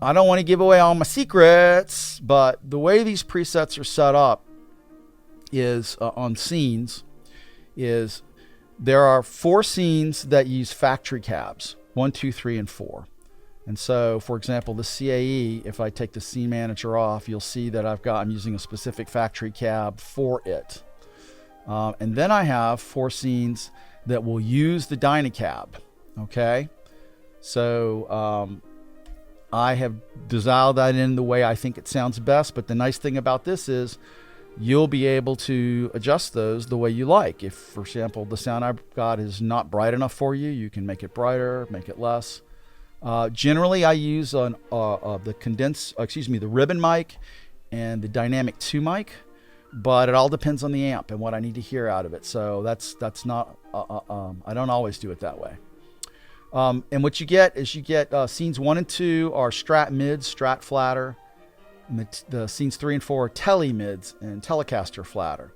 I don't want to give away all my secrets, but the way these presets are set up is on scenes is there are 4 scenes that use factory cabs, 1, 2, 3, and 4. And so, for example, the CAE, if I take the scene manager off, you'll see that I'm using a specific factory cab for it. And then I have 4 scenes that will use the Dynacab. Okay, so I have dialed that in the way I think it sounds best. But the nice thing about this is you'll be able to adjust those the way you like. If, for example, the sound I've got is not bright enough for you, you can make it brighter, make it less. Generally, I use the ribbon mic and the Dynamic 2 mic, but it all depends on the amp and what I need to hear out of it. So that's not I don't always do it that way. And what you get is scenes 1 and 2 are Strat mids, Strat flatter. And the scenes 3 and 4 are Tele mids and Telecaster flatter.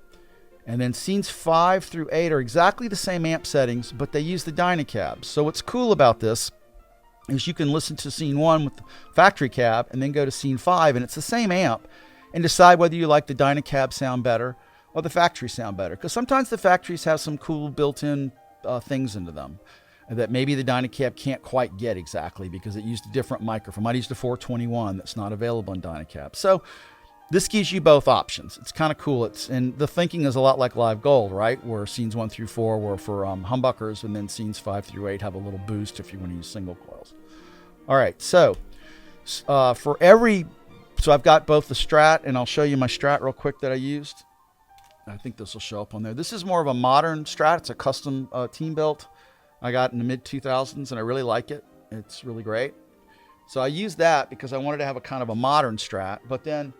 And then scenes 5 through 8 are exactly the same amp settings, but they use the Dynacabs. So what's cool about this is you can listen to scene 1 with the factory cab and then go to scene 5 and it's the same amp and decide whether you like the Dynacab sound better or the factory sound better. Because sometimes the factories have some cool built-in things into them that maybe the Dynacab can't quite get exactly because it used a different microphone. I used a 421 that's not available in Dynacab. So this gives you both options. It's kind of cool. And the thinking is a lot like LiveGold, right? Where scenes 1 through 4 were for humbuckers, and then scenes 5 through 8 have a little boost if you want to use single coils. All right, so I've got both the Strat, and I'll show you my Strat real quick that I used. I think this will show up on there. This is more of a modern Strat. It's a custom team built. I got in the mid 2000s and I really like it. It's really great. So I used that because I wanted to have a kind of a modern Strat, but then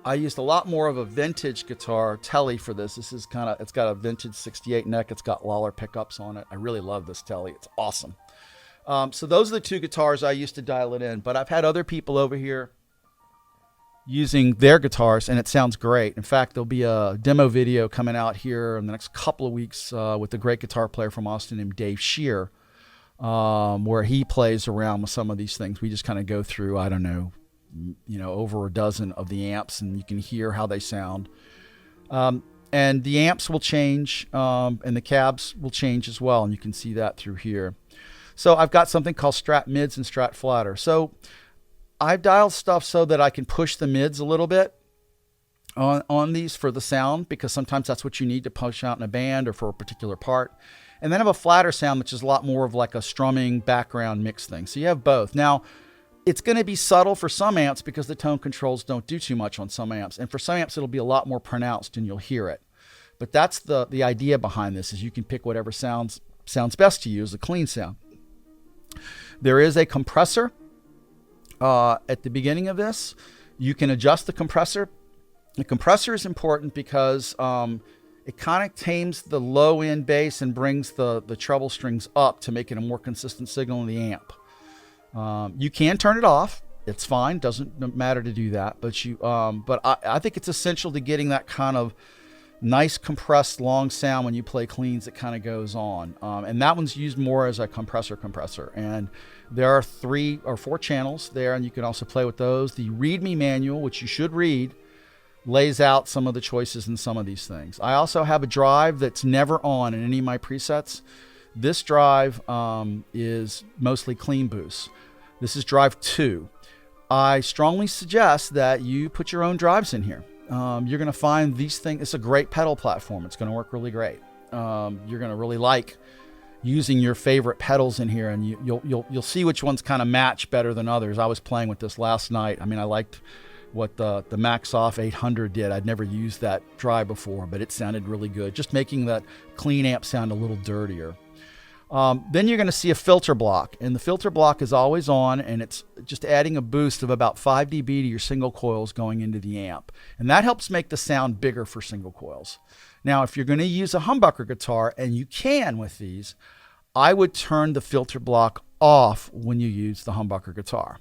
I used a lot more of a vintage guitar Tele for this. This is it's got a vintage 68 neck. It's got Lawler pickups on it. I really love this Tele. It's awesome. So those are the 2 guitars I used to dial it in, but I've had other people over here using their guitars and it sounds great. In fact, there'll be a demo video coming out here in the next couple of weeks with a great guitar player from Austin named Dave Shear, where he plays around with some of these things. We just kind of go through, I don't know, over a dozen of the amps and you can hear how they sound. And the amps will change and the cabs will change as well. And you can see that through here. So I've got something called Strat mids and Strat flatter. So I've dialed stuff so that I can push the mids a little bit on these for the sound, because sometimes that's what you need to push out in a band or for a particular part. And then I have a flatter sound, which is a lot more of like a strumming background mix thing. So you have both. Now, it's going to be subtle for some amps because the tone controls don't do too much on some amps. And for some amps, it'll be a lot more pronounced and you'll hear it. But that's the idea behind this, is you can pick whatever sounds best to you as a clean sound. There is a compressor at the beginning of this. You can adjust the compressor. The compressor is important because it kind of tames the low end bass and brings the treble strings up to make it a more consistent signal in the amp. You can turn it off. It's fine. Doesn't matter to do that. But I think it's essential to getting that kind of nice compressed long sound when you play cleans that kind of goes on. And that one's used more as a compressor. And there are 3 or 4 channels there, and you can also play with those. The README manual, which you should read, lays out some of the choices in some of these things. I also have a drive that's never on in any of my presets. This drive is mostly clean boost. This is drive 2. I strongly suggest that you put your own drives in here. You're going to find these things. It's a great pedal platform. It's going to work really great. You're going to really like using your favorite pedals in here, and you'll see which ones kind of match better than others. I was playing with this last night. I mean, I liked what the Max Off 800 did. I'd never used that drive before, but it sounded really good. Just making that clean amp sound a little dirtier. Then you're going to see a filter block, and the filter block is always on, and it's just adding a boost of about 5 dB to your single coils going into the amp. And that helps make the sound bigger for single coils. Now, if you're going to use a humbucker guitar, and you can with these, I would turn the filter block off when you use the humbucker guitar.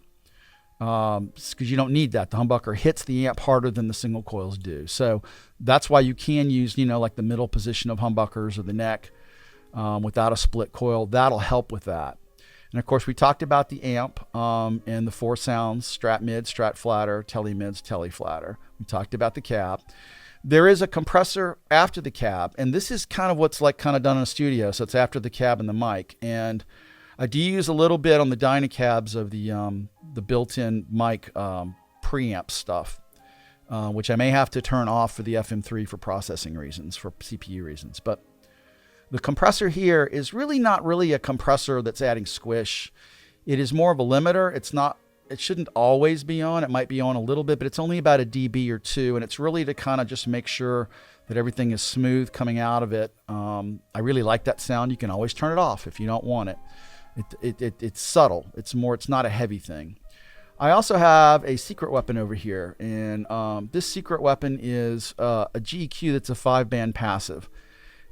Because you don't need that. The humbucker hits the amp harder than the single coils do. So That's why you can use, you know, like the middle position of humbuckers or the neck without a split coil. That'll help with that. And of course, we talked about the amp and the 4 sounds: Strat mid, Strat flatter, Tele mids, Tele flatter. We talked about the cab. There is a compressor after the cab, and this is kind of what's like kind of done in a studio. So it's after the cab and the mic. And I do use a little bit on the Dynacabs of the built-in mic preamp stuff, which I may have to turn off for the FM3 for processing reasons, for CPU reasons. But the compressor here is really not really a compressor that's adding squish. It is more of a limiter. It shouldn't always be on. It might be on a little bit, but it's only about a dB or 2, and it's really to kind of just make sure that everything is smooth coming out of it. I really like that sound. You can always turn it off if you don't want it. It's subtle. It's not a heavy thing. I also have a secret weapon over here, and this secret weapon is a GEQ that's a 5-band passive.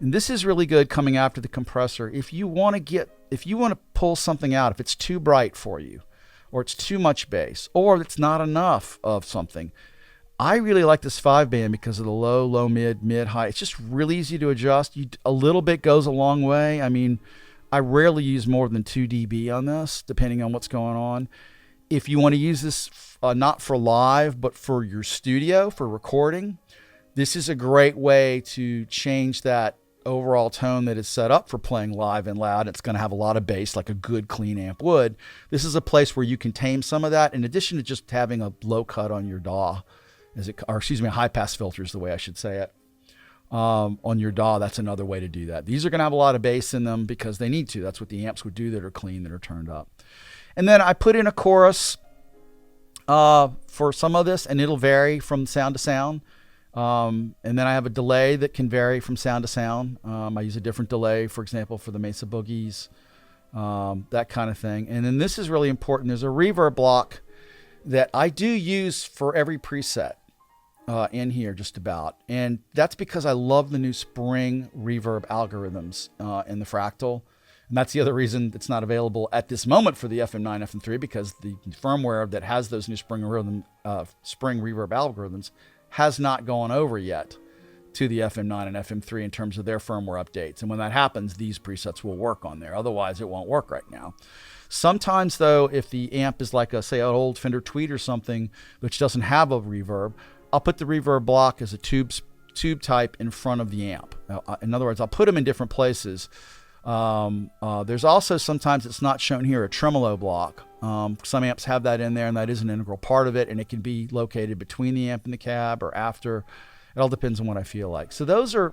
And this is really good coming after the compressor. If you want to pull something out, if it's too bright for you, or it's too much bass, or it's not enough of something, I really like this 5-band because of the low, mid, high. It's just really easy to adjust. A little bit goes a long way. I mean, I rarely use more than 2 dB on this, depending on what's going on. If you want to use this not for live, but for your studio, for recording, this is a great way to change that overall tone that is set up for playing live and loud. It's going to have a lot of bass like a good clean amp would. This is a place where you can tame some of that in addition to just having a low cut on your DAW, a high pass filter is the way I should say it. On your DAW, that's another way to do that. These are going to have a lot of bass in them because they need to. That's what the amps would do that are clean, that are turned up. And then I put in a chorus for some of this, and it'll vary from sound to sound. And then I have a delay that can vary from sound to sound. I use a different delay, for example, for the Mesa Boogies, that kind of thing. And then this is really important. There's a reverb block that I do use for every preset in here just about. And that's because I love the new spring reverb algorithms in the Fractal. And that's the other reason it's not available at this moment for the FM9, FM3, because the firmware that has those new spring reverb algorithms has not gone over yet to the FM9 and FM3 in terms of their firmware updates. And when that happens, these presets will work on there. Otherwise, it won't work right now. Sometimes, though, if the amp is like, say, an old Fender Tweed or something, which doesn't have a reverb, I'll put the reverb block as a tube type in front of the amp. In other words, I'll put them in different places. There's also, sometimes it's not shown here, a tremolo block. Some amps have that in there, and that is an integral part of it, and it can be located between the amp and the cab or after. It all depends on what I feel like. So those are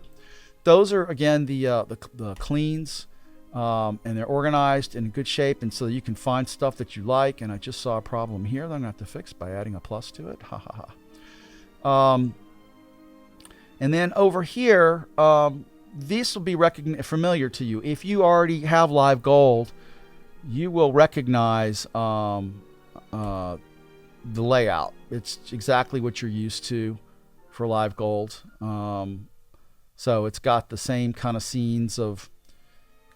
again the cleans, and they're organized in good shape, and so you can find stuff that you like. And I just saw a problem here that I'm gonna have to fix by adding a plus to it. Ha ha ha. And then over here, this will be familiar to you. If you already have LiveGold, you will recognize the layout. It's exactly what you're used to for LiveGold. So it's got the same kind of scenes of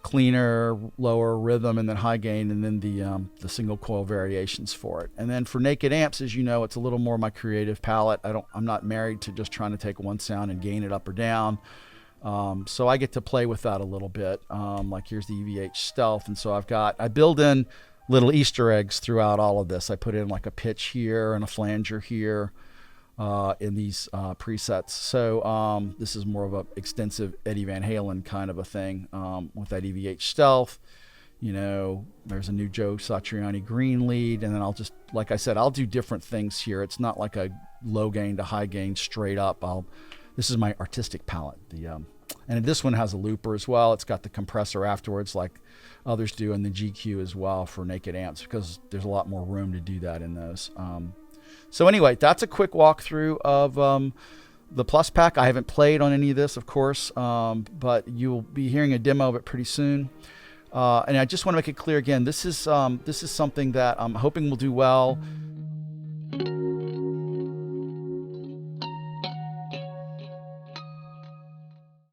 cleaner, lower rhythm, and then high gain, and then the single coil variations for it. And then for Naked Amps, as you know, it's a little more my creative palette. I'm not married to just trying to take one sound and gain it up or down. So I get to play with that a little bit. Like here's the EVH Stealth, and so I build in little Easter eggs throughout all of this. I put in like a pitch here and a flanger here in these presets. So this is more of a extensive Eddie Van Halen kind of a thing with that EVH Stealth. You know, there's a new Joe Satriani green lead, and then I'll just, like I said, I'll do different things here. It's not like a low gain to high gain straight up. This is my artistic palette. And this one has a looper as well. It's got the compressor afterwards like others do, and the GQ as well for Naked Amps, because there's a lot more room to do that in those. So anyway, that's a quick walkthrough of the PlusPack. I haven't played on any of this, of course, but you'll be hearing a demo of it pretty soon. And I just want to make it clear again, this is something that I'm hoping will do well